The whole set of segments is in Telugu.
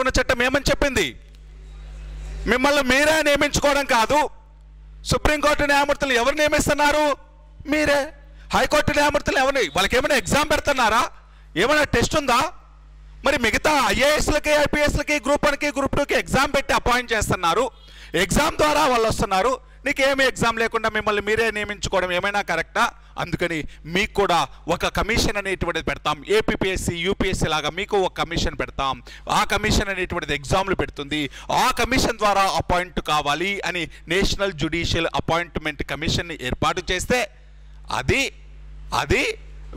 ఉన్న చట్టం ఏమని చెప్పింది? మిమ్మల్ని మీరే నియమించుకోవడం కాదు. సుప్రీంకోర్టు న్యాయమూర్తులు ఎవరు నియమిస్తున్నారు? మీరే. హైకోర్టు న్యాయమూర్తులు ఎవరిని? వాళ్ళకి ఏమైనా ఎగ్జామ్ పెడుతున్నారా? ఏమైనా టెస్ట్ ఉందా? మరి మిగతా ఐఏఎస్లకి, ఐపీఎస్లకి, గ్రూప్ 1కి, గ్రూప్ 2కి ఎగ్జామ్ పెట్టి అపాయింట్ చేస్తున్నారు. ఎగ్జామ్ ద్వారా వాళ్ళు వస్తున్నారు. నీకేమీ ఎగ్జామ్ లేకుండా మిమ్మల్ని మీరే నియమించుకోవడం ఏమైనా కరెక్టా? అందుకని మీకు కూడా ఒక కమిషన్ అనేటువంటిది పెడతాం. ఏపీపీఎస్సీ, యూపీఎస్సీ లాగా మీకు ఒక కమిషన్ పెడతాం. ఆ కమిషన్ అనేటువంటిది ఎగ్జామ్లు పెడుతుంది. ఆ కమిషన్ ద్వారా అపాయింట్ కావాలి అని నేషనల్ జ్యుడిషియల్ అపాయింట్మెంట్ కమిషన్ని ఏర్పాటు చేస్తే అది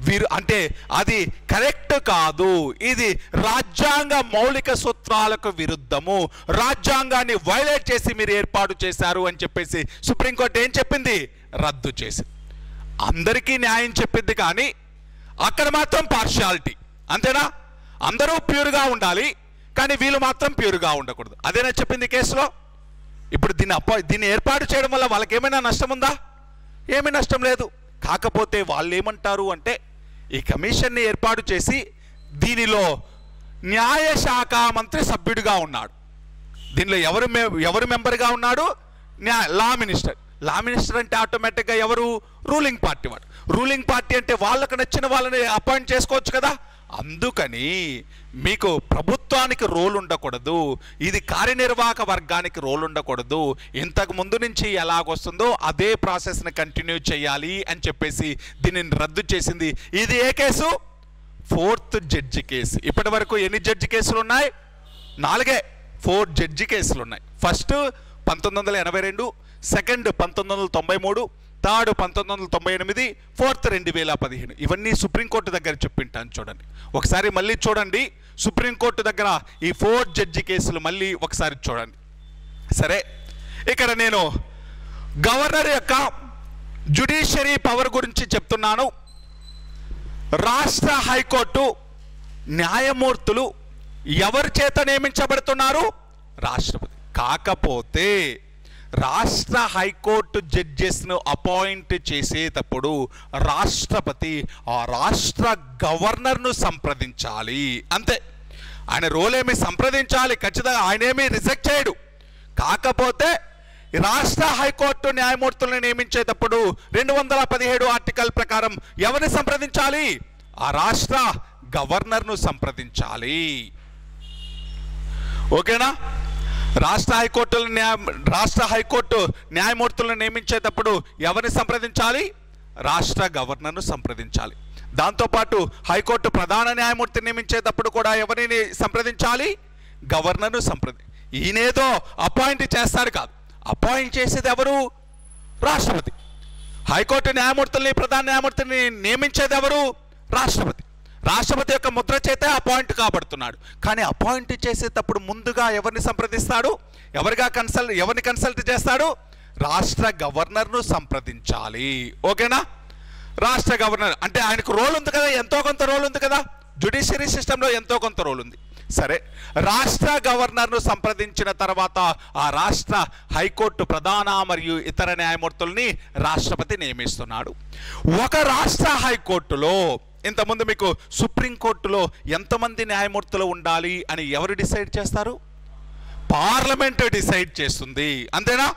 వీరు అంటే అది కరెక్ట్ కాదు. ఇది రాజ్యాంగ మౌలిక సూత్రాలకు విరుద్ధము. రాజ్యాంగాన్ని వైలేట్ చేసి మీరు ఏర్పాటు చేశారు అని చెప్పేసి సుప్రీంకోర్టు ఏం చెప్పింది? రద్దు చేసింది. అందరికీ న్యాయం చెప్పింది, కానీ అక్కడ మాత్రం పార్షియాలిటీ. అంతేనా? అందరూ ప్యూర్గా ఉండాలి, కానీ వీళ్ళు మాత్రం ప్యూర్గా ఉండకూడదు. అదేనా చెప్పింది కేసులో? ఇప్పుడు దీన్ని ఏర్పాటు చేయడం వల్ల వాళ్ళకి ఏమైనా నష్టం ఉందా? ఏమీ నష్టం లేదు. కాకపోతే వాళ్ళు ఏమంటారు అంటే, ఈ కమిషన్ని ఏర్పాటు చేసి దీనిలో న్యాయశాఖ మంత్రి సభ్యుడిగా ఉన్నాడు. దీనిలో ఎవరు మెంబర్గా ఉన్నాడు? Law minister. లా మినిస్టర్ అంటే ఆటోమేటిక్గా ఎవరు? రూలింగ్ పార్టీ వాడు. రూలింగ్ పార్టీ అంటే వాళ్ళకు నచ్చిన వాళ్ళని అపాయింట్ చేసుకోవచ్చు కదా. అందుకని మీకు ప్రభుత్వానికి రోల్ ఉండకూడదు, ఇది కార్యనిర్వాహక వర్గానికి రోల్ ఉండకూడదు. ఇంతకు ముందు నుంచి ఎలాగొస్తుందో అదే ప్రాసెస్ని కంటిన్యూ చేయాలి అని చెప్పేసి దీనిని రద్దు చేసింది. ఇది ఏ కేసు? 4th judge case. ఇప్పటి వరకు ఎన్ని జడ్జి కేసులు ఉన్నాయి? 4. 4 జడ్జి కేసులు ఉన్నాయి. First 1982, second 1993, third 1998, fourth 2015. ఇవన్నీ సుప్రీంకోర్టు దగ్గర చెప్పింటాను. చూడండి ఒకసారి, మళ్ళీ చూడండి. సుప్రీంకోర్టు దగ్గర ఈ 4 జడ్జి కేసులు మళ్ళీ ఒకసారి చూడండి. సరే, ఇక్కడ నేను గవర్నర్ యొక్క జ్యుడిషియరీ పవర్ గురించి చెప్తున్నాను. రాష్ట్ర హైకోర్టు న్యాయమూర్తులు ఎవరి చేత నియమించబడుతున్నారు? రాష్ట్రపతి. కాకపోతే రాష్ట్ర హైకోర్టు జడ్జెస్ను అపాయింట్ చేసేటప్పుడు రాష్ట్రపతి ఆ రాష్ట్ర గవర్నర్ను సంప్రదించాలి. అంతే. ఆయన రోల్ ఏమి సంప్రదించాలి, ఖచ్చితంగా ఆయన ఏమీ రిజెక్ట్ చేయడు. కాకపోతే రాష్ట్ర హైకోర్టు న్యాయమూర్తులను నియమించేటప్పుడు 217 ఆర్టికల్ ప్రకారం ఎవరిని సంప్రదించాలి? ఆ రాష్ట్ర గవర్నర్ను సంప్రదించాలి. ఓకేనా? రాష్ట్ర హైకోర్టు న్యాయమూర్తులను నియమించేటప్పుడు ఎవరిని సంప్రదించాలి? రాష్ట్ర గవర్నర్ను సంప్రదించాలి. దాంతోపాటు హైకోర్టు ప్రధాన న్యాయమూర్తిని నియమించేటప్పుడు కూడా ఎవరిని సంప్రదించాలి? గవర్నర్ను ఈయనేదో అపాయింట్ చేస్తాడు కాదు, అపాయింట్ చేసేది ఎవరు? రాష్ట్రపతి. హైకోర్టు న్యాయమూర్తుల్ని, ప్రధాన న్యాయమూర్తిని నియమించేది ఎవరు? రాష్ట్రపతి. రాష్ట్రపతి యొక్క ముద్ర చేతే అపాయింట్ కాబడుతున్నాడు. కానీ అపాయింట్ చేసేటప్పుడు ముందుగా ఎవరిని సంప్రదిస్తాడు? ఎవరిని కన్సల్ట్ చేస్తాడు? రాష్ట్ర గవర్నర్ను సంప్రదించాలి. ఓకేనా? రాష్ట్ర గవర్నర్ అంటే ఆయనకు రోల్ ఉంది కదా, ఎంతో కొంత రోల్ ఉంది కదా, జ్యుడిషియరీ సిస్టంలో ఎంతో కొంత రోల్ ఉంది. సరే, రాష్ట్ర గవర్నర్ను సంప్రదించిన తర్వాత ఆ రాష్ట్ర హైకోర్టు ప్రధాన మరియు ఇతర న్యాయమూర్తుల్ని రాష్ట్రపతి నియమిస్తున్నాడు. ఒక రాష్ట్ర హైకోర్టులో, ఇంతకుముందు మీకు సుప్రీంకోర్టులో ఎంతమంది న్యాయమూర్తులు ఉండాలి అని ఎవరు డిసైడ్ చేస్తారు? పార్లమెంట్ డిసైడ్ చేస్తుంది. అంతేనా?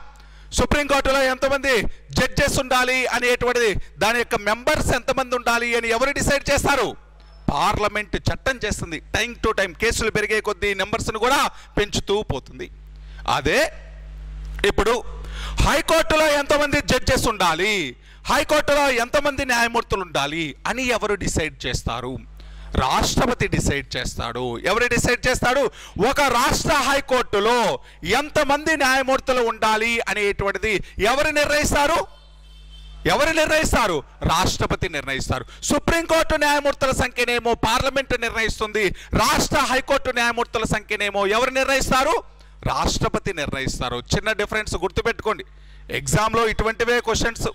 సుప్రీంకోర్టులో ఎంతమంది జడ్జెస్ ఉండాలి అనేటువంటిది, దాని యొక్క మెంబర్స్ ఎంతమంది ఉండాలి అని ఎవరు డిసైడ్ చేస్తారు? పార్లమెంట్ చట్టం చేస్తుంది. టైం టు టైం కేసులు పెరిగే కొద్దీ నెంబర్స్ను కూడా పెంచుతూ పోతుంది. అదే ఇప్పుడు హైకోర్టులో ఎంతమంది జడ్జెస్ ఉండాలి, హైకోర్టులో ఎంతమంది న్యాయమూర్తులు ఉండాలి అని ఎవరు డిసైడ్ చేస్తారు? రాష్ట్రపతి డిసైడ్ చేస్తాడు. ఎవరు డిసైడ్ చేస్తాడు? ఒక రాష్ట్ర హైకోర్టులో ఎంతమంది న్యాయమూర్తులు ఉండాలి అనేటువంటిది ఎవరు నిర్ణయిస్తారు? రాష్ట్రపతి నిర్ణయిస్తారు. సుప్రీంకోర్టు న్యాయమూర్తుల సంఖ్యనేమో పార్లమెంటు నిర్ణయిస్తుంది. రాష్ట్ర హైకోర్టు న్యాయమూర్తుల సంఖ్యనేమో ఎవరు నిర్ణయిస్తారు? రాష్ట్రపతి నిర్ణయిస్తారు. చిన్న డిఫరెన్స్ గుర్తుపెట్టుకోండి. ఎగ్జామ్లో ఇటువంటివే క్వశ్చన్స్.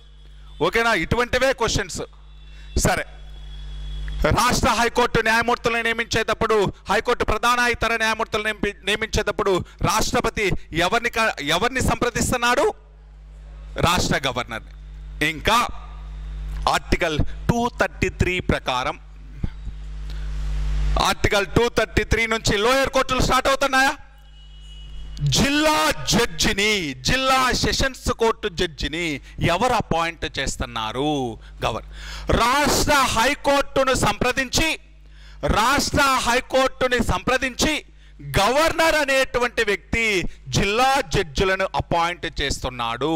ఓకేనా? ఇటువంటివే క్వశ్చన్స్. సరే, రాష్ట్ర హైకోర్టు న్యాయమూర్తులను నియమించేటప్పుడు, హైకోర్టు ప్రధాన ఇతర న్యాయమూర్తులను నియమించేటప్పుడు రాష్ట్రపతి ఎవరిని సంప్రదిస్తున్నాడు? రాష్ట్ర గవర్నర్. ఇంకా ఆర్టికల్ 233 ప్రకారం ఆర్టికల్ 233 నుంచి లోయర్ కోర్టులు స్టార్ట్ అవుతున్నాయా? జిల్లా జడ్జిని, జిల్లా సెషన్స్ కోర్టు జడ్జిని ఎవరు అపాయింట్ చేస్తున్నారు? రాష్ట్ర హైకోర్టుని సంప్రదించి గవర్నర్ అనేటువంటి వ్యక్తి జిల్లా జడ్జిలను అపాయింట్ చేస్తున్నాడు.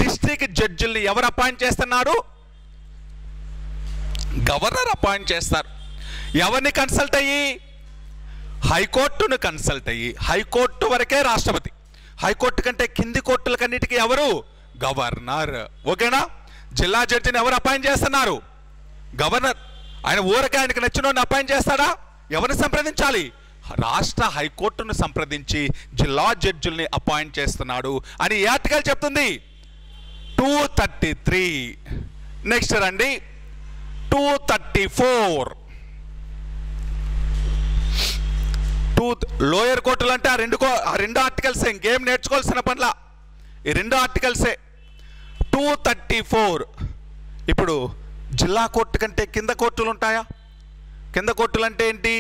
డిస్ట్రిక్ట్ జడ్జిల్ని ఎవరు అపాయింట్ చేస్తున్నారు? గవర్నర్ అపాయింట్ చేస్తారు. ఎవరిని కన్సల్ట్ అయ్యి? హైకోర్టును కన్సల్ట్ అయ్యి. హైకోర్టు వరకే రాష్ట్రపతి, హైకోర్టు కంటే కింది కోర్టులకన్నిటికీ ఎవరు? గవర్నర్. ఓకేనా? జిల్లా జడ్జిని ఎవరు అపాయింట్ చేస్తున్నారు? గవర్నర్. ఆయన ఊరకే ఆయనకు నచ్చిన అపాయింట్ చేస్తాడా? ఎవరిని సంప్రదించాలి? రాష్ట్ర హైకోర్టును సంప్రదించి జిల్లా జడ్జిల్ని అపాయింట్ చేస్తున్నాడు అని ఏ ఆర్టికల్ చెప్తుంది? 233. నెక్స్ట్ రండి 234. లోయర్ కోర్టులు అంటే ఆ రెండు ఆర్టికల్సే, ఇంకేం నేర్చుకోవాల్సిన పనిలా, ఈ రెండు ఆర్టికల్సే. 234. ఇప్పుడు జిల్లా కోర్టు కంటే కింద కోర్టులు ఉంటాయా? కింద కోర్టులు అంటే ఏంటి?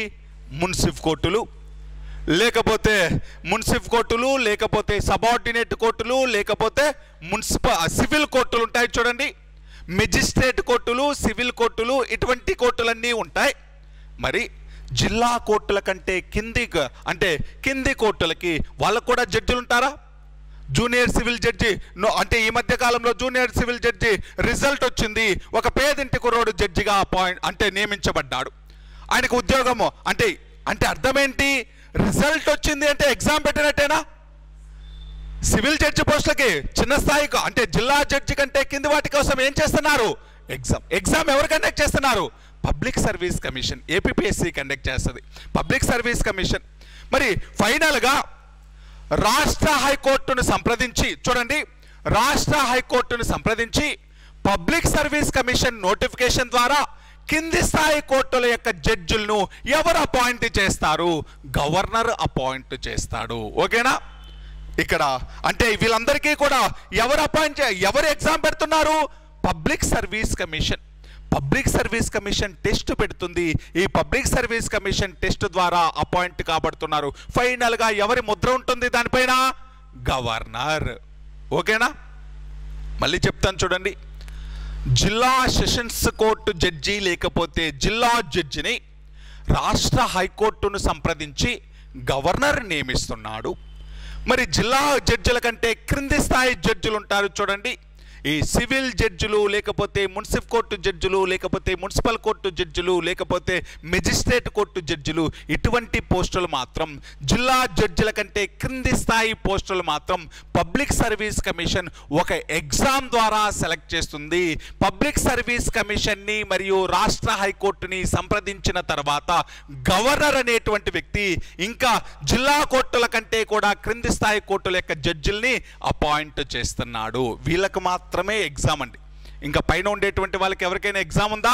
మున్సిఫ్ కోర్టులు, లేకపోతే లేకపోతే సబార్డినేట్ కోర్టులు, లేకపోతే సివిల్ కోర్టులు ఉంటాయి చూడండి. మెజిస్ట్రేట్ కోర్టులు, సివిల్ కోర్టులు, ఇటువంటి కోర్టులన్నీ ఉంటాయి. మరి జిల్లా కోర్టుల కంటే కింది కోర్టులకి వాళ్ళకు కూడా జడ్జిలు ఉంటారా? జూనియర్ సివిల్ జడ్జి అంటే ఈ మధ్య కాలంలో జూనియర్ సివిల్ జడ్జి రిజల్ట్ వచ్చింది, ఒక పేదింటి కుర్రోడు జడ్జిగా నియమించబడ్డాడు. ఆయనకు ఉద్యోగము అంటే అర్థం ఏంటి? రిజల్ట్ వచ్చింది అంటే ఎగ్జామ్ పెట్టినట్టేనా? సివిల్ జడ్జి పోస్టులకి చిన్న స్థాయికి అంటే జిల్లా జడ్జి కంటే కింది వాటి కోసం ఏం చేస్తున్నారు? ఎగ్జామ్ ఎవరు కండక్ట్ చేస్తున్నారు? Public service commission, APPSC conduct చేస్తుంది, పబ్లిక్ సర్వీస్ కమిషన్. మరి ఫైనల్గా రాష్ట్ర హైకోర్టును సంప్రదించి చూడండి, రాష్ట్ర హైకోర్టును సంప్రదించి పబ్లిక్ సర్వీస్ కమిషన్ నోటిఫికేషన్ ద్వారా కింది స్థాయి కోర్టుల యొక్క జడ్జిలను ఎవరు అపాయింట్ చేస్తారు? గవర్నర్ అపాయింట్ చేస్తాడు. ఓకేనా? ఇక్కడ అంటే వీళ్ళందరికీ కూడా ఎవరు ఎగ్జామ్ పెడుతున్నారు? Public service commission. Public service commission test పెడుతుంది. ఈ పబ్లిక్ సర్వీస్ కమిషన్ టెస్ట్ ద్వారా అపాయింట్ కాబడుతున్నారు. ఫైనల్గా ఎవరి ముద్ర ఉంటుంది దానిపైన? గవర్నర్. ఓకేనా? మళ్ళీ చెప్తాను చూడండి. జిల్లా సెషన్స్ కోర్టు జడ్జి లేకపోతే జిల్లా జడ్జిని రాష్ట్ర హైకోర్టును సంప్రదించి గవర్నర్ నియమిస్తున్నాడు. మరి జిల్లా జడ్జిల కంటే క్రింది స్థాయి జడ్జిలు ఉంటారు చూడండి. ఈ సివిల్ జడ్జిలు, లేకపోతే మున్సిపల్ కోర్టు జడ్జిలు, లేకపోతే మున్సిపల్ కోర్టు జడ్జిలు, లేకపోతే మెజిస్ట్రేట్ కోర్టు జడ్జిలు, ఇటువంటి పోస్టులు మాత్రం, జిల్లా జడ్జిల కంటే క్రింది స్థాయి పోస్టులు మాత్రం పబ్లిక్ సర్వీస్ కమిషన్ ఒక ఎగ్జామ్ ద్వారా సెలెక్ట్ చేస్తుంది. పబ్లిక్ సర్వీస్ కమిషన్ని మరియు రాష్ట్ర హైకోర్టుని సంప్రదించిన తర్వాత గవర్నర్ అనేటువంటి వ్యక్తి ఇంకా జిల్లా కోర్టుల కంటే కూడా క్రింది స్థాయి కోర్టుల యొక్క జడ్జిల్ని అపాయింట్ చేస్తున్నాడు. వీళ్ళకు మాత్రమే ఎగ్జామ్ అండి. ఇంకా పైన ఉండేటువంటి వాళ్ళకి ఎవరికైనా ఎగ్జామ్ ఉందా?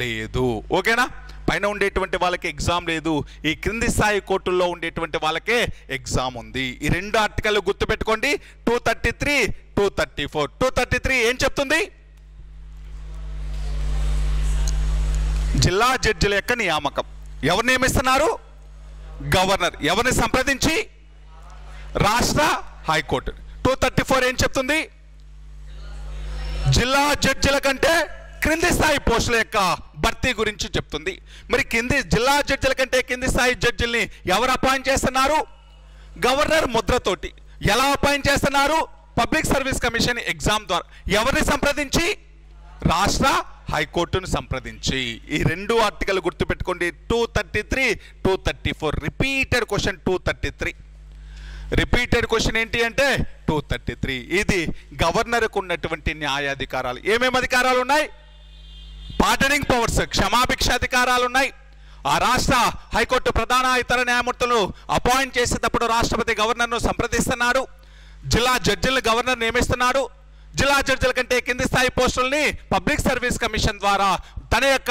లేదు. ఓకేనా? పైన ఉండేటువంటి వాళ్ళకి ఎగ్జామ్ లేదు. ఈ క్రింది స్థాయి కోర్టుల్లో ఉండేటువంటి వాళ్ళకే ఎగ్జామ్ ఉంది. ఈ రెండు ఆర్టికల్ గుర్తుపెట్టుకోండి. 233, 234. 233 ఏం చెప్తుంది? జిల్లా జడ్జిల యొక్క నియామకం. ఎవరు నియమిస్తున్నారు? గవర్నర్. ఎవరిని సంప్రదించి? రాష్ట్ర హైకోర్టు. 234 ఏం చెప్తుంది? జిల్లా జడ్జిల కంటే క్రింది స్థాయి పోస్టుల యొక్క భర్తీ గురించి చెప్తుంది. మరి జిల్లా జడ్జిల కంటే కింది స్థాయి జడ్జిల్ని ఎవరు అపాయింట్ చేస్తున్నారు? గవర్నర్ ముద్రతోటి. ఎలా అపాయింట్ చేస్తున్నారు? పబ్లిక్ సర్వీస్ కమిషన్ ఎగ్జామ్ ద్వారా. ఎవరిని సంప్రదించి? రాష్ట్ర హైకోర్టును సంప్రదించి. ఈ రెండు ఆర్టికల్ గుర్తుపెట్టుకోండి. 233, 234. Repeated question 233. రిపీటెడ్ క్వశ్చన్ ఏంటి అంటే 233. ఇది గవర్నర్కు ఉన్నటువంటి న్యాయాధికారాలు. ఏమేమి అధికారాలు ఉన్నాయి? పార్డనింగ్ పవర్స్, క్షమాభిక్ష అధికారాలు ఉన్నాయి. ఆ రాష్ట్ర హైకోర్టు ప్రధాన ఇతర న్యాయమూర్తులు అపాయింట్ చేసేటప్పుడు రాష్ట్రపతి గవర్నర్ను సంప్రదిస్తున్నాడు. జిల్లా జడ్జిలను గవర్నర్ నియమిస్తున్నాడు. జిల్లా జడ్జిల కంటే కింది స్థాయి పోస్టుల్ని పబ్లిక్ సర్వీస్ కమిషన్ ద్వారా తన యొక్క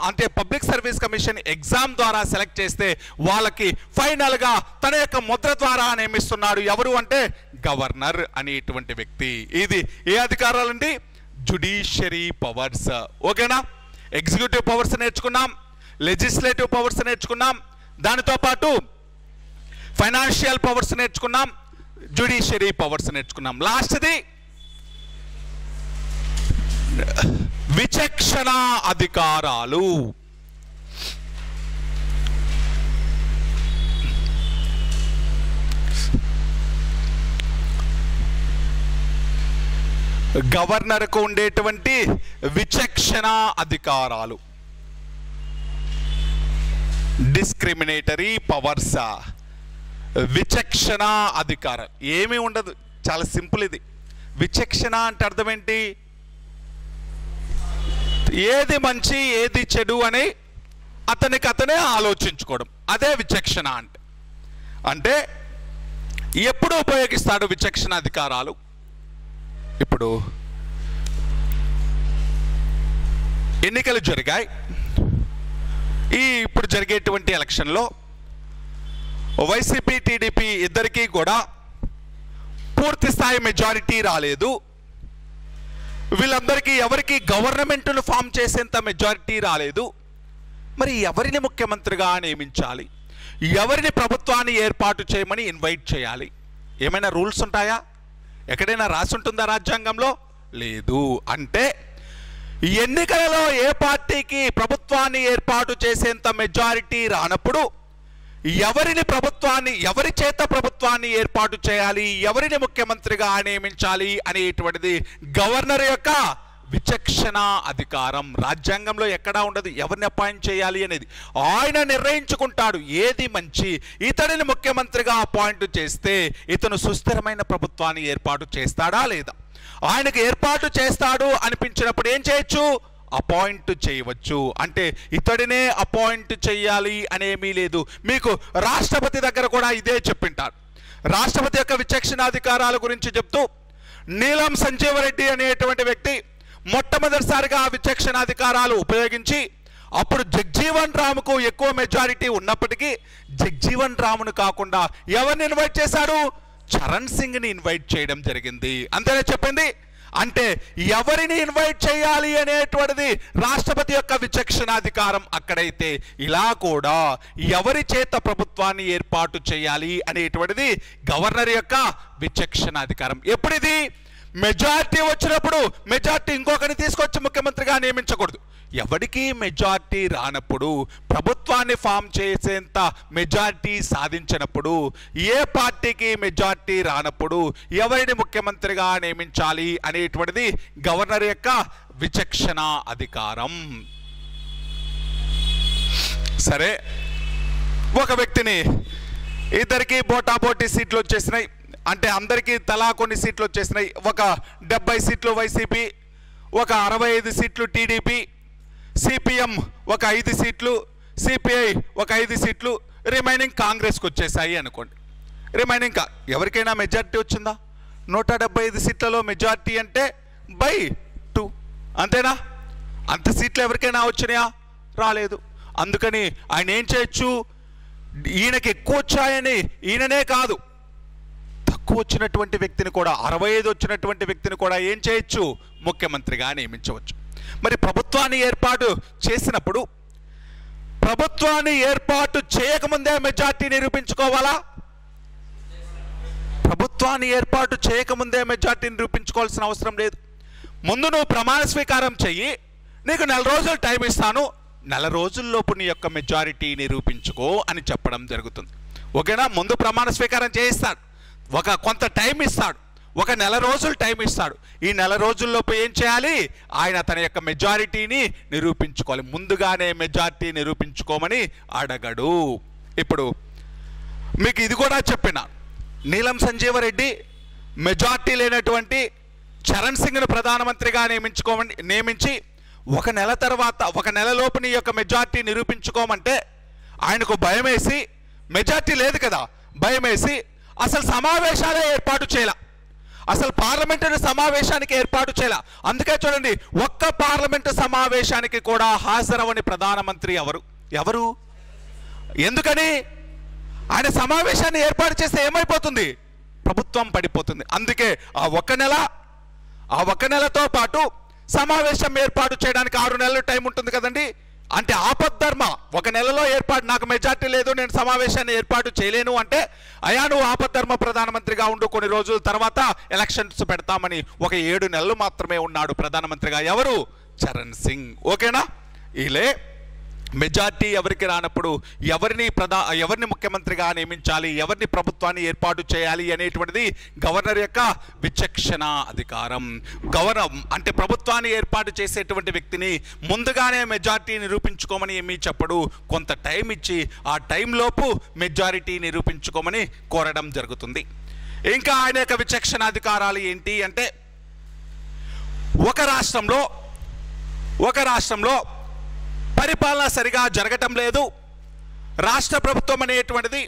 అంటే పబ్లిక్ సర్వీస్ కమిషన్ ఎగ్జామ్ ద్వారా సెలెక్ట్ చేస్తే వాళ్ళకి ఫైనల్గా తన యొక్క ముద్ర ద్వారా నియమిస్తున్నాడు. ఎవరు అంటే గవర్నర్ అనేటువంటి వ్యక్తి. ఇది ఏ అధికారాలండి? Judiciary powers. ఓకేనా? ఎగ్జిక్యూటివ్ పవర్స్ నేర్చుకున్నాం, లెజిస్లేటివ్ పవర్స్ నేర్చుకున్నాం, దానితో పాటు ఫైనాన్షియల్ పవర్స్ నేర్చుకున్నాం, జ్యుడిషియరీ పవర్స్ నేర్చుకున్నాం. లాస్ట్ది విచక్షణ అధికారాలు. గవర్నర్కు ఉండేటువంటి విచక్షణ అధికారాలు, డిస్క్రిమినేటరీ పవర్స్, విచక్షణ అధికారం ఏమీ ఉండదు, చాలా సింపుల్. ఇది విచక్షణ అంటే అర్థం ఏంటి? ఏది మంచి ఏది చెడు అని అతనికి అతనే ఆలోచించుకోవడం, అదే విచక్షణ అంటే. అంటే ఎప్పుడు ఉపయోగిస్తాడు విచక్షణ అధికారాలు? ఇప్పుడు ఎన్నికలు జరిగాయి. ఇప్పుడు జరిగేటువంటి ఎలక్షన్లో వైసీపీ టీడీపీ ఇద్దరికీ కూడా పూర్తి స్థాయి మెజారిటీ రాలేదు. వీళ్ళందరికీ ఎవరికి గవర్నమెంట్ను ఫామ్ చేసేంత మెజారిటీ రాలేదు. మరి ఎవరిని ముఖ్యమంత్రిగా నియమించాలి, ఎవరిని ప్రభుత్వాన్ని ఏర్పాటు చేయమని ఇన్వైట్ చేయాలి? ఏమైనా రూల్స్ ఉంటాయా? ఎక్కడైనా రాసి ఉంటుందా రాజ్యాంగంలో? లేదు. అంటే ఎన్నికలలో ఏ పార్టీకి ప్రభుత్వాన్ని ఏర్పాటు చేసేంత మెజారిటీ రానప్పుడు ఎవరి చేత ప్రభుత్వాన్ని ఏర్పాటు చేయాలి, ఎవరిని ముఖ్యమంత్రిగా నియమించాలి అనేటువంటిది గవర్నర్ యొక్క విచక్షణ అధికారం. రాజ్యాంగంలో ఎక్కడా ఉండదు ఎవరిని అపాయింట్ చేయాలి అనేది. ఆయన నిర్ణయించుకుంటాడు ఏది మంచి. ఇతడిని ముఖ్యమంత్రిగా అపాయింట్ చేస్తే ఇతను సుస్థిరమైన ప్రభుత్వాన్ని ఏర్పాటు చేస్తాడా లేదా? ఆయనకు ఏర్పాటు చేస్తాడు అనిపించినప్పుడు ఏం చేయొచ్చు? అపాయింట్ చేయవచ్చు. అంటే ఇతడినే అపాయింట్ చేయాలి అనేమీ లేదు. మీకు రాష్ట్రపతి దగ్గర కూడా ఇదే చెప్పింటారు. రాష్ట్రపతి యొక్క విచక్షణాధికారాల గురించి చెప్తూ నీలం సంజీవరెడ్డి అనేటువంటి వ్యక్తి మొట్టమొదటిసారిగా ఆ విచక్షణాధికారాలు ఉపయోగించి అప్పుడు జగ్జీవన్ రామ్కు ఎక్కువ మెజారిటీ ఉన్నప్పటికీ జగ్జీవన్ రామ్ను కాకుండా ఎవరిని ఇన్వైట్ చేశాడు? చరణ్ సింగ్ని ఇన్వైట్ చేయడం జరిగింది. అంతేనే చెప్పింది. అంటే ఎవరిని ఇన్వైట్ చేయాలి అనేటువంటిది రాష్ట్రపతి యొక్క విచక్షణాధికారం అక్కడైతే, ఇలా కూడా ఎవరి చేత ప్రభుత్వాన్ని ఏర్పాటు చేయాలి అనేటువంటిది గవర్నర్ యొక్క విచక్షణాధికారం. ఎప్పుడిది? మెజార్టీ వచ్చినప్పుడు. మెజార్టీ ఇంకొకరిని తీసుకొచ్చి ముఖ్యమంత్రిగా నియమించకూడదు. ఎవరికి మెజార్టీ రానప్పుడు, ప్రభుత్వాన్ని ఫామ్ చేసేంత మెజార్టీ సాధించినప్పుడు, ఏ పార్టీకి మెజార్టీ రానప్పుడు ఎవరిని ముఖ్యమంత్రిగా నియమించాలి అనేటువంటిది గవర్నర్ యొక్క విచక్షణ అధికారం. సరే, ఒక వ్యక్తిని ఇద్దరికి పోటాపోటీ సీట్లు వచ్చేసినాయి. అంటే అందరికీ తలా కొన్ని సీట్లు వచ్చేసినాయి. ఒక 70 సీట్లు వైసీపీ, ఒక 65 సీట్లు టీడీపీ, సిపిఎం ఒక 5 సీట్లు, సిపిఐ ఒక 5 సీట్లు, రిమైనింగ్ కాంగ్రెస్కి వచ్చేసాయి అనుకోండి. రిమైనింగ్ ఎవరికైనా మెజార్టీ వచ్చిందా? 175 సీట్లలో మెజార్టీ అంటే బై 2, అంతేనా? అంత సీట్లు ఎవరికైనా వచ్చినాయా? రాలేదు. అందుకని ఆయన ఏం చేయొచ్చు? ఈయనకి ఎక్కువ వచ్చాయని ఈయననే కాదు, తక్కువ వచ్చినటువంటి వ్యక్తిని కూడా, 65 వచ్చినటువంటి వ్యక్తిని కూడా ఏం చేయొచ్చు? ముఖ్యమంత్రిగా నియమించవచ్చు. మరి ప్రభుత్వాన్ని ఏర్పాటు చేసినప్పుడు ప్రభుత్వాన్ని ఏర్పాటు చేయకముందే మెజార్టీ నిరూపించుకోవాలా? ప్రభుత్వాన్ని ఏర్పాటు చేయకముందే మెజార్టీ నిరూపించుకోవాల్సిన అవసరం లేదు. ముందు నువ్వు ప్రమాణ స్వీకారం చెయ్యి, నీకు 4 రోజులు టైం ఇస్తాను, 4 రోజుల్లోపు నీ యొక్క మెజారిటీ నిరూపించుకో అని చెప్పడం జరుగుతుంది. ఓకేనా? ముందు ప్రమాణ స్వీకారం చేయిస్తాడు, కొంత టైం ఇస్తాడు, ఒక 4 రోజులు టైం ఇస్తాడు. ఈ 4 రోజుల్లోపు ఏం చేయాలి? ఆయన తన యొక్క మెజారిటీని నిరూపించుకోవాలి. ముందుగానే మెజారిటీ నిరూపించుకోమని అడగడు. ఇప్పుడు మీకు ఇది కూడా చెప్పిన, నీలం సంజీవరెడ్డి మెజారిటీ లేనటువంటి చరణ్ సింగ్ను ప్రధానమంత్రిగా నియమించి 1 నెల తర్వాత 1 నెలలోపు నీ యొక్క మెజారిటీ నిరూపించుకోమంటే ఆయనకు భయం వేసి, మెజారిటీ లేదు కదా, భయం వేసి అసలు సమావేశాలే ఏర్పాటు చేయాల, అసలు పార్లమెంటరీ సమావేశానికి ఏర్పాటు చేయాల. అందుకే చూడండి, ఒక్క పార్లమెంటు సమావేశానికి కూడా హాజరవని ప్రధానమంత్రి ఎవరు? ఎందుకని? ఆయన సమావేశాన్ని ఏర్పాటు చేస్తే ఏమైపోతుంది? ప్రభుత్వం పడిపోతుంది. అందుకే ఆ 1 నెలతో పాటు సమావేశం ఏర్పాటు చేయడానికి 6 నెలలు టైం ఉంటుంది కదండి. అంటే ఆపద్ధర్మ, ఒక నెలలో ఏర్పాటు, నాకు మెజార్టీ లేదు, నేను సమావేశాన్ని ఏర్పాటు చేయలేను అంటే, అయా నువ్వు ఆపద్ధర్మ ప్రధానమంత్రిగా ఉండు, కొన్ని రోజుల తర్వాత ఎలక్షన్స్ పెడతామని ఒక 7 నెలలు మాత్రమే ఉన్నాడు ప్రధానమంత్రిగా. ఎవరు? చరణ్ సింగ్. ఓకేనా? ఇలే మెజార్టీ ఎవరికి రానప్పుడు ఎవరిని ముఖ్యమంత్రిగా నియమించాలి, ఎవరిని ప్రభుత్వాన్ని ఏర్పాటు చేయాలి అనేటువంటిది గవర్నర్ యొక్క విచక్షణ అధికారం. గవర్నర్ అంటే ప్రభుత్వాన్ని ఏర్పాటు చేసేటువంటి వ్యక్తిని ముందుగానే మెజారిటీ నిరూపించుకోమని ఏమీ చెప్పడు, కొంత టైం ఇచ్చి ఆ టైంలోపు మెజారిటీ నిరూపించుకోమని కోరడం జరుగుతుంది. ఇంకా ఆయన యొక్క విచక్షణ అధికారాలు ఏంటి అంటే, ఒక రాష్ట్రంలో పరిపాలన సరిగా జరగటం లేదు, రాష్ట్ర ప్రభుత్వం అనేటువంటిది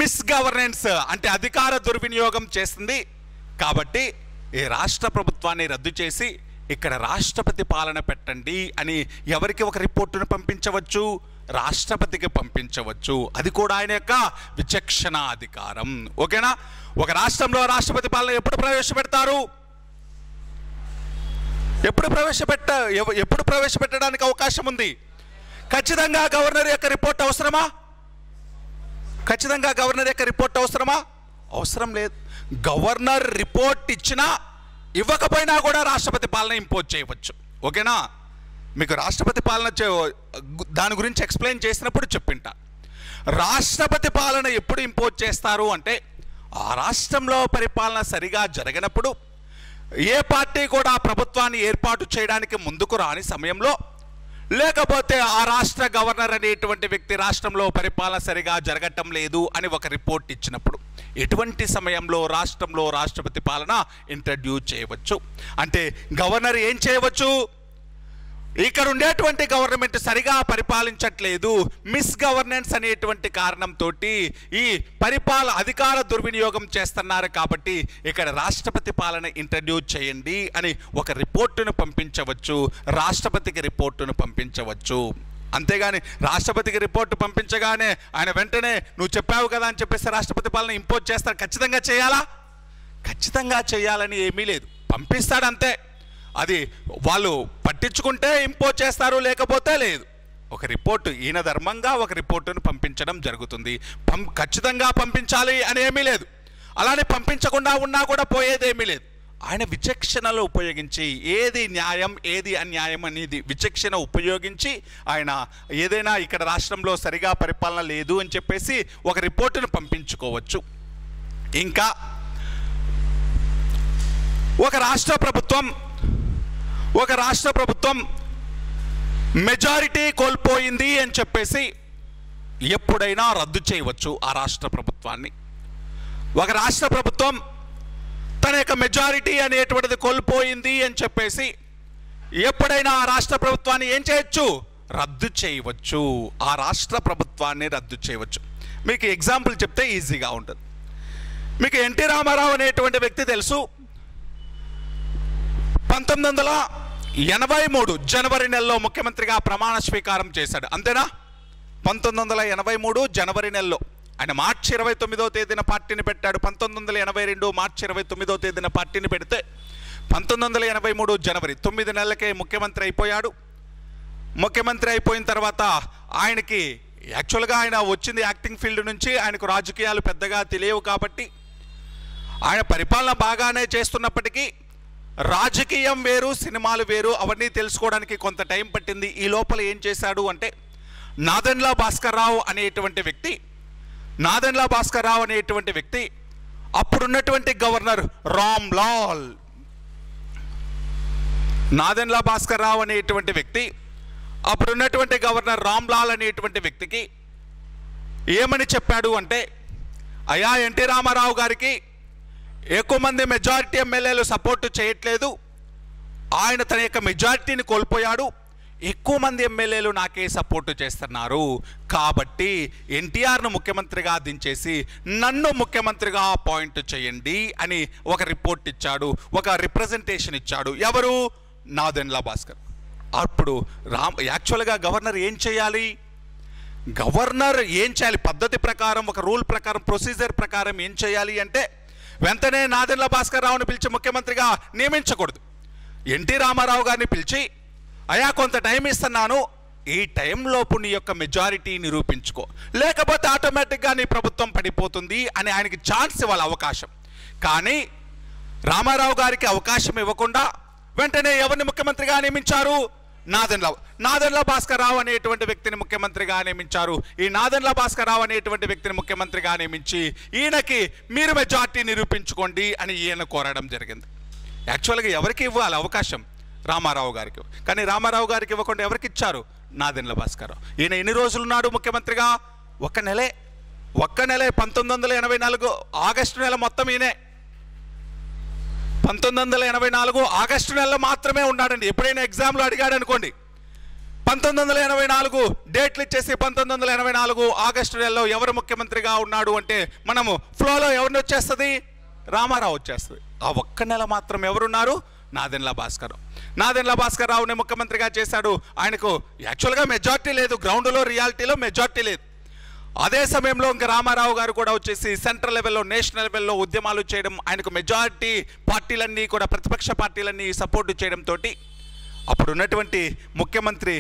మిస్గవర్నెన్స్ అంటే అధికార దుర్వినియోగం చేస్తుంది, కాబట్టి ఈ రాష్ట్ర ప్రభుత్వాన్ని రద్దు చేసి ఇక్కడ రాష్ట్రపతి పాలన పెట్టండి అని ఎవరికి ఒక రిపోర్టును పంపించవచ్చు? రాష్ట్రపతికి పంపించవచ్చు. అది కూడా ఆయన యొక్క విచక్షణ అధికారం. ఓకేనా? ఒక రాష్ట్రంలో రాష్ట్రపతి పాలన ఎప్పుడు ప్రవేశపెడతారు? ఎప్పుడు ప్రవేశపెట్టడానికి అవకాశం ఉంది? ఖచ్చితంగా గవర్నర్ యొక్క రిపోర్ట్ అవసరమా? అవసరం లేదు. గవర్నర్ రిపోర్ట్ ఇచ్చినా ఇవ్వకపోయినా కూడా రాష్ట్రపతి పాలన ఇంపోజ్ చేయవచ్చు. ఓకేనా? మీకు రాష్ట్రపతి పాలన దాని గురించి ఎక్స్ప్లెయిన్ చేసినప్పుడు చెప్పింటా. రాష్ట్రపతి పాలన ఎప్పుడు ఇంపోజ్ చేస్తారు అంటే, ఆ రాష్ట్రంలో పరిపాలన సరిగా జరగనప్పుడు, ఏ పార్టీ కూడా ప్రభుత్వాన్ని ఏర్పాటు చేయడానికి ముందుకు రాని సమయంలో, లేకపోతే ఆ రాష్ట్ర గవర్నర్ అనేటువంటి వ్యక్తి రాష్ట్రంలో పరిపాలన సరిగా జరగటం లేదు అని ఒక రిపోర్ట్ ఇచ్చినప్పుడు, ఎటువంటి సమయంలో రాష్ట్రంలో రాష్ట్రపతి పాలన ఇంట్రడ్యూస్ చేయవచ్చు. అంటే గవర్నర్ ఏం చేయవచ్చు? ఇక్కడ ఉండేటువంటి గవర్నమెంట్ సరిగా పరిపాలించట్లేదు, మిస్ గవర్నెన్స్ అనేటువంటి కారణంతో ఈ అధికార దుర్వినియోగం చేస్తున్నారు, కాబట్టి ఇక్కడ రాష్ట్రపతి పాలన ఇంట్రడ్యూస్ చేయండి అని ఒక రిపోర్టును పంపించవచ్చు, రాష్ట్రపతికి రిపోర్టును పంపించవచ్చు. అంతేగాని రాష్ట్రపతికి రిపోర్టు పంపించగానే ఆయన వెంటనే నువ్వు చెప్పావు కదా అని చెప్పేసి రాష్ట్రపతి పాలన ఇంపోజ్ చేస్తాడు. ఖచ్చితంగా చేయాలా? ఖచ్చితంగా చేయాలని ఏమీ లేదు, పంపిస్తాడు అంతే. అది వాళ్ళు పట్టించుకుంటే ఇంపోజ్ చేస్తారు, లేకపోతే లేదు. ఒక రిపోర్టు, ఈయన ధర్మంగా ఒక రిపోర్టును పంపించడం జరుగుతుంది. ఖచ్చితంగా పంపించాలి అని ఏమీ లేదు, అలానే పంపించకుండా ఉన్నా కూడా పోయేదేమీ లేదు. ఆయన విచక్షణలో ఉపయోగించి ఏది న్యాయం ఏది అన్యాయం అనేది విచక్షణ ఉపయోగించి ఆయన ఏదైనా ఇక్కడ రాష్ట్రంలో సరిగా పరిపాలన లేదు అని చెప్పేసి ఒక రిపోర్టును పంపించుకోవచ్చు. ఇంకా ఒక రాష్ట్ర ప్రభుత్వం మెజారిటీ కోల్పోయింది అని చెప్పేసి ఎప్పుడైనా రద్దు చేయవచ్చు ఆ రాష్ట్ర ప్రభుత్వాన్ని. ఒక రాష్ట్ర ప్రభుత్వం తన యొక్క మెజారిటీ అనేటువంటిది కోల్పోయింది అని చెప్పేసి ఎప్పుడైనా ఆ రాష్ట్ర ప్రభుత్వాన్ని ఏం చేయొచ్చు? రద్దు చేయవచ్చు. ఆ రాష్ట్ర ప్రభుత్వాన్ని రద్దు చేయవచ్చు. మీకు ఎగ్జాంపుల్ చెప్తే ఈజీగా ఉంటుంది. మీకు ఎన్టీ రామారావు అనేటువంటి వ్యక్తి తెలుసు. 1983 జనవరి నెలలో ముఖ్యమంత్రిగా ప్రమాణ స్వీకారం చేశాడు, అంతేనా? 1983 జనవరి నెలలో ఆయన మార్చి 29వ తేదీన పార్టీని పెట్టాడు. 1982 మార్చి 29వ తేదీన పార్టీని పెడితే 1983 జనవరి 9 నెలలకే ముఖ్యమంత్రి అయిపోయాడు. ముఖ్యమంత్రి అయిపోయిన తర్వాత ఆయనకి యాక్చువల్గా ఆయన వచ్చింది యాక్టింగ్ ఫీల్డ్ నుంచి, ఆయనకు రాజకీయాలు పెద్దగా తెలియవు కాబట్టి ఆయన పరిపాలన బాగానే చేస్తున్నప్పటికీ రాజకీయం వేరు సినిమాలు వేరు అవన్నీ తెలుసుకోవడానికి కొంత టైం పట్టింది. ఈ లోపల ఏం చేశాడు అంటే నాదెండ్ల భాస్కర్ రావు అనేటువంటి వ్యక్తి అప్పుడున్నటువంటి గవర్నర్ రామ్లాల్ అనేటువంటి వ్యక్తికి ఏమని చెప్పాడు అంటే, అయ్యా ఎన్టీ రామారావు గారికి ఎక్కువ మంది మెజారిటీ ఎమ్మెల్యేలు సపోర్టు చేయట్లేదు, ఆయన తన యొక్క మెజారిటీని కోల్పోయాడు, ఎక్కువ మంది ఎమ్మెల్యేలు నాకే సపోర్టు చేస్తున్నారు, కాబట్టి ఎన్టీఆర్ను ముఖ్యమంత్రిగా దించేసి నన్ను ముఖ్యమంత్రిగా అపాయింట్ చేయండి అని ఒక రిపోర్ట్ ఇచ్చాడు, ఒక రిప్రజెంటేషన్ ఇచ్చాడు. ఎవరు? నాదెండ్ల భాస్కర్. అప్పుడు యాక్చువల్గా గవర్నర్ ఏం చేయాలి? పద్ధతి ప్రకారం, ఒక రూల్ ప్రకారం, ప్రొసీజర్ ప్రకారం ఏం చేయాలి అంటే వెంటనే నాదెండ్ల భాస్కర్ రావుని పిలిచి ముఖ్యమంత్రిగా నియమించకూడదు. ఎన్టీ రామారావు గారిని పిలిచి, అయ్యా కొంత టైం ఇస్తున్నాను, ఈ టైంలోపు నీ యొక్క మెజారిటీ నిరూపించుకో, లేకపోతే ఆటోమేటిక్గా నీ ప్రభుత్వం పడిపోతుంది అని ఆయనకి ఛాన్స్ ఇవ్వాలి, అవకాశం. కానీ రామారావు గారికి అవకాశం ఇవ్వకుండా వెంటనే ఎవరిని ముఖ్యమంత్రిగా నియమించారు? నాదెండ్ల భాస్కర్ రావు అనేటువంటి వ్యక్తిని ముఖ్యమంత్రిగా నియమించారు. ఈ నాదెండ్ల భాస్కర్ రావు అనేటువంటి వ్యక్తిని ముఖ్యమంత్రిగా నియమించి ఈయనకి మీరు మెజార్టీ నిరూపించుకోండి అని ఈయన కోరడం జరిగింది. యాక్చువల్గా ఎవరికి ఇవ్వాలి అవకాశం? రామారావు గారికి. కానీ రామారావు గారికి ఇవ్వకుండా ఎవరికి ఇచ్చారు? నాదెండ్ల భాస్కర్ రావు. ఈయన ఎన్ని రోజులు ఉన్నాడు ముఖ్యమంత్రిగా? ఒక్క నెలే. 1984 ఆగస్టు నెల మొత్తం ఈయనే. 1984 ఆగస్టు నెలలో మాత్రమే ఉన్నాడండి. ఎప్పుడైనా ఎగ్జామ్లో అడిగాడు అనుకోండి, 1984 డేట్లు ఇచ్చేసి 1984 ఆగస్టు నెలలో ఎవరు ముఖ్యమంత్రిగా ఉన్నాడు అంటే మనము ఫ్లోలో ఎవరిని వచ్చేస్తుంది? రామారావు వచ్చేస్తుంది. ఆ ఒక్క నెల మాత్రం ఎవరున్నారు? నాదెండ్ల భాస్కర్ రావు. నాదెండ్ల భాస్కర్ రావుని ముఖ్యమంత్రిగా చేశాడు. ఆయనకు యాక్చువల్గా మెజార్టీ లేదు, గ్రౌండ్లో రియాలిటీలో మెజార్టీ లేదు. అదే సమయంలో ఇంకా రామారావు గారు కూడా వచ్చేసి సెంట్రల్ లెవెల్లో, నేషనల్ లెవెల్లో ఉద్యమాలు చేయడం, ఆయనకు మెజారిటీ పార్టీలన్నీ కూడా, ప్రతిపక్ష పార్టీలన్నీ సపోర్టు చేయడంతో అప్పుడున్నటువంటి ముఖ్యమంత్రి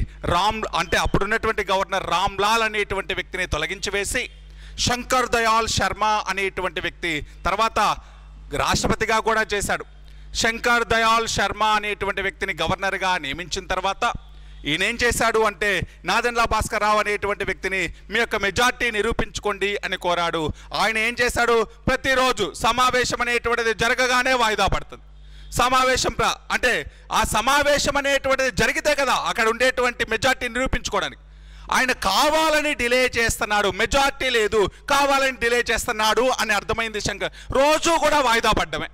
అప్పుడున్నటువంటి గవర్నర్ రామ్లాల్ అనేటువంటి వ్యక్తిని తొలగించి వేసి శంకర్ దయాళ్ శర్మ అనేటువంటి వ్యక్తి తర్వాత రాష్ట్రపతిగా కూడా చేశాడు. శంకర్ దయాళ్ శర్మ అనేటువంటి వ్యక్తిని గవర్నర్గా నియమించిన తర్వాత ఈయన ఏం చేశాడు అంటే నాదెండ్ల భాస్కర్ రావు అనేటువంటి వ్యక్తిని మీ యొక్క మెజార్టీ నిరూపించుకోండి అని కోరాడు. ఆయన ఏం చేశాడు? ప్రతిరోజు సమావేశం అనేటువంటిది జరగగానే వాయిదా పడుతుంది. సమావేశం అంటే ఆ సమావేశం అనేటువంటిది జరిగితే కదా అక్కడ ఉండేటువంటి మెజార్టీ నిరూపించుకోవడానికి. ఆయన కావాలని డిలే చేస్తున్నాడు, మెజార్టీ లేదు, కావాలని డిలే చేస్తున్నాడు అని అర్థమైంది శంకర్. రోజు కూడా వాయిదా పడ్డమే.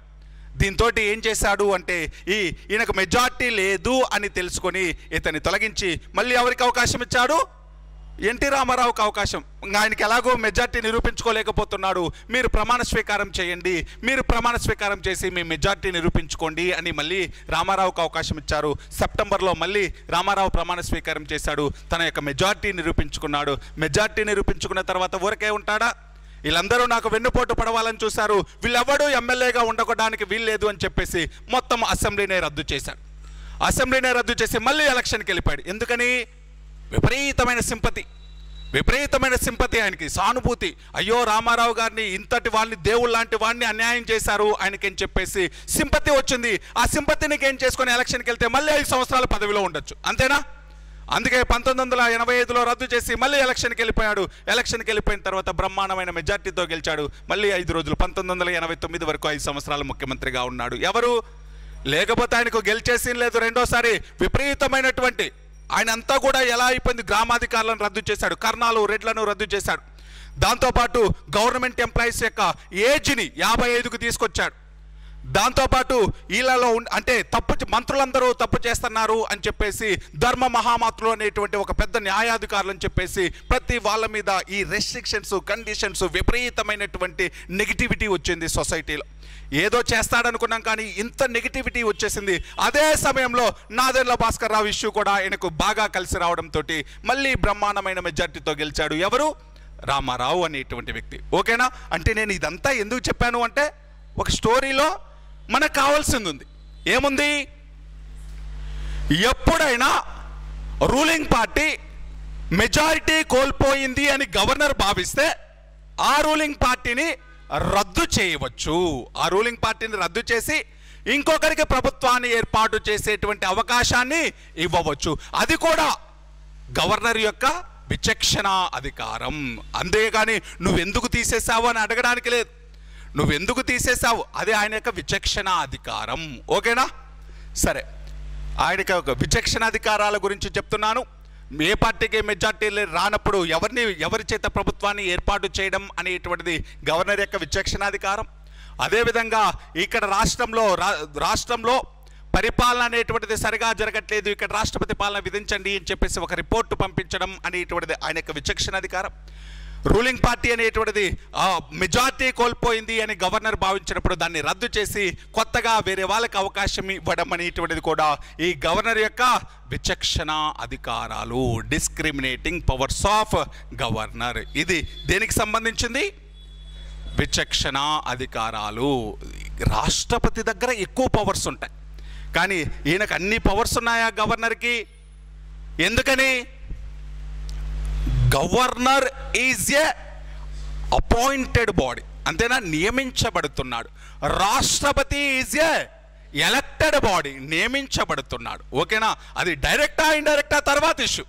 దీంతో ఏం చేశాడు అంటే ఈయనకు మెజార్టీ లేదు అని తెలుసుకొని ఇతన్ని తొలగించి మళ్ళీ ఎవరికి అవకాశం ఇచ్చాడు? ఎన్టీ రామారావుకి అవకాశం. ఆయనకి ఎలాగో మెజార్టీ నిరూపించుకోలేకపోతున్నాడు, మీరు ప్రమాణ స్వీకారం చేయండి, మీరు ప్రమాణ స్వీకారం చేసి మీ మెజార్టీ నిరూపించుకోండి అని మళ్ళీ రామారావుకి అవకాశం ఇచ్చారు. సెప్టెంబర్లో మళ్ళీ రామారావు ప్రమాణ స్వీకారం చేశాడు, తన యొక్క మెజార్టీ నిరూపించుకున్నాడు. మెజార్టీ నిరూపించుకున్న తర్వాత ఊరికే ఉంటాడా? వీళ్ళందరూ నాకు వెన్నుపోటు పడవాలని చూశారు, వీళ్ళెవడూ ఎమ్మెల్యేగా ఉండడానికి వీల్లేదు అని చెప్పేసి మొత్తం అసెంబ్లీనే రద్దు చేశాడు. అసెంబ్లీనే రద్దు చేసి మళ్ళీ ఎలక్షన్కి వెళ్ళిపోయాడు. ఎందుకని? విపరీతమైన సింపతి ఆయనకి, సానుభూతి. అయ్యో రామారావు గారిని, ఇంతటి వాళ్ళని, దేవుళ్ళ లాంటి వాడిని అన్యాయం చేశారు ఆయనకేం చెప్పేసి సింపతి వచ్చింది. ఆ సింపతిని ఏం చేసుకొని ఎలక్షన్కి వెళ్తే మళ్ళీ 5 సంవత్సరాల పదవిలో ఉండొచ్చు, అంతేనా? అందుకే 1985లో రద్దు చేసి మళ్ళీ ఎలక్షన్కి వెళ్ళిపోయాడు. ఎలక్షన్కి వెళ్ళిపోయిన తర్వాత బ్రహ్మాండమైన మెజార్టీతో గెలిచాడు. మళ్ళీ 5 రోజులు 1989 వరకు 5 సంవత్సరాలు ముఖ్యమంత్రిగా ఉన్నాడు. ఎవరు? లేకపోతే ఆయనకు గెలిచేసి లేదు. రెండోసారి విపరీతమైనటువంటి ఆయన అంతా కూడా ఎలా అయిపోయింది, గ్రామాధికారులను రద్దు చేశాడు, కర్ణాలు, రెడ్లను రద్దు చేశాడు. దాంతోపాటు గవర్నమెంట్ ఎంప్లాయీస్ యొక్క ఏజ్ని 55కు తీసుకొచ్చాడు. దాంతోపాటు వీళ్ళలో అంటే మంత్రులందరూ తప్పు చేస్తున్నారు అని చెప్పేసి ధర్మ మహామాత్రులు అనేటువంటి ఒక పెద్ద న్యాయాధికారులు అని చెప్పేసి ప్రతి వాళ్ళ మీద ఈ రెస్ట్రిక్షన్స్, కండిషన్స్, విపరీతమైనటువంటి నెగిటివిటీ వచ్చింది సొసైటీలో. ఏదో చేస్తాడనుకున్నాం కానీ ఇంత నెగిటివిటీ వచ్చేసింది. అదే సమయంలో నాదెండ్ల భాస్కర్ రావు ఇష్యూ కూడా ఆయనకు బాగా కలిసి రావడంతో మళ్ళీ బ్రహ్మాండమైన మెజార్టీతో గెలిచాడు. ఎవరు? రామారావు అనేటువంటి వ్యక్తి. ఓకేనా? అంటే నేను ఇదంతా ఎందుకు చెప్పాను అంటే ఒక స్టోరీలో మనకు కావాల్సింది ఉంది. ఏముంది? ఎప్పుడైనా రూలింగ్ పార్టీ మెజారిటీ కోల్పోయింది అని గవర్నర్ భావిస్తే ఆ రూలింగ్ పార్టీని రద్దు చేయవచ్చు. ఆ రూలింగ్ పార్టీని రద్దు చేసి ఇంకొకరికి ప్రభుత్వాన్ని ఏర్పాటు చేసేటువంటి అవకాశాన్ని ఇవ్వవచ్చు. అది కూడా గవర్నర్ యొక్క విచక్షణ అధికారం. అంతేగాని నువ్వెందుకు తీసేసావు అని అడగడానికి లేదు. నువ్వెందుకు తీసేసావు అది ఆయన యొక్క విచక్షణ అధికారం. ఓకేనా? సరే, ఆయన యొక్క విచక్షణ అధికారాల గురించి చెప్తున్నాను. ఏ పార్టీకి మెజార్టీ రానప్పుడు ఎవరి చేత ప్రభుత్వాన్ని ఏర్పాటు చేయడం అనేటువంటిది గవర్నర్ యొక్క విచక్షణాధికారం. అదేవిధంగా ఇక్కడ రాష్ట్రంలో పరిపాలన అనేటువంటిది సరిగా జరగట్లేదు, ఇక్కడ రాష్ట్రపతి పాలన విధించండి అని చెప్పేసి ఒక రిపోర్టు పంపించడం అనేటువంటిది ఆయన యొక్క విచక్షణాధికారం. రూలింగ్ పార్టీ అనేటువంటిది మెజార్టీ కోల్పోయింది అని గవర్నర్ భావించినప్పుడు దాన్ని రద్దు చేసి కొత్తగా వేరే వాళ్ళకి అవకాశం ఇవ్వడం అనేటువంటిది కూడా ఈ గవర్నర్ యొక్క విచక్షణ అధికారాలు, డిస్క్రిమినేటింగ్ పవర్స్ ఆఫ్ గవర్నర్. ఇది దేనికి సంబంధించింది? విచక్షణ అధికారాలు. రాష్ట్రపతి దగ్గర ఎక్కువ పవర్స్ ఉంటాయి కానీ ఈయనకు అన్ని పవర్స్ ఉన్నాయా గవర్నర్కి? ఎందుకని? Governor is a appointed body, అంతేనా, నియమించబడుతున్నాడు. రాష్ట్రపతి ఈజ్ ఏ ఎలక్టెడ్ బాడీ, నియమించబడుతున్నాడు. ఓకేనా, అది డైరెక్టా ఇండైరెక్టా తర్వాత ఇష్యూ.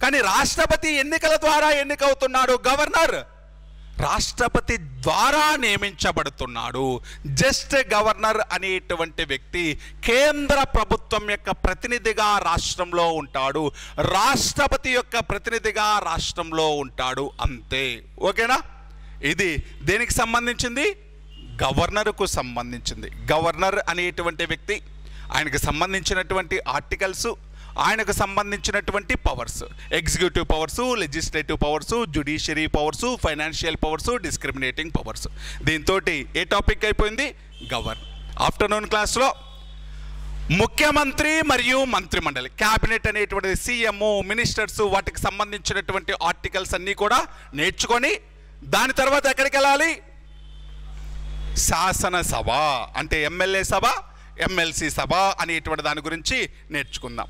కానీ రాష్ట్రపతి ఎన్నికల ద్వారా ఎన్నికవుతున్నాడు, గవర్నర్ రాష్ట్రపతి ద్వారా నియమించబడుతున్నాడు. జస్ట్ గవర్నర్ అనేటువంటి వ్యక్తి కేంద్ర ప్రభుత్వం యొక్క ప్రతినిధిగా రాష్ట్రంలో ఉంటాడు, రాష్ట్రపతి యొక్క ప్రతినిధిగా రాష్ట్రంలో ఉంటాడు, అంతే. ఓకేనా, ఇది దేనికి సంబంధించింది, గవర్నర్కు సంబంధించింది. గవర్నర్ అనేటువంటి వ్యక్తి, ఆయనకు సంబంధించినటువంటి ఆర్టికల్స్, ఆయనకు సంబంధించినటువంటి powers, executive powers, legislative powers, judiciary powers, financial powers, discriminating powers. దీంతో ఏ టాపిక్ అయిపోయింది, గవర్నర్. ఆఫ్టర్నూన్ క్లాస్లో ముఖ్యమంత్రి మరియు మంత్రిమండలి, క్యాబినెట్ అనేటువంటిది, సీఎం, మినిస్టర్స్, వాటికి సంబంధించినటువంటి ఆర్టికల్స్ అన్నీ కూడా నేర్చుకొని దాని తర్వాత ఎక్కడికి వెళ్ళాలి, శాసనసభ అంటే ఎమ్మెల్యే సభ, ఎమ్మెల్సీ సభ అనేటువంటి దాని గురించి నేర్చుకుందాం.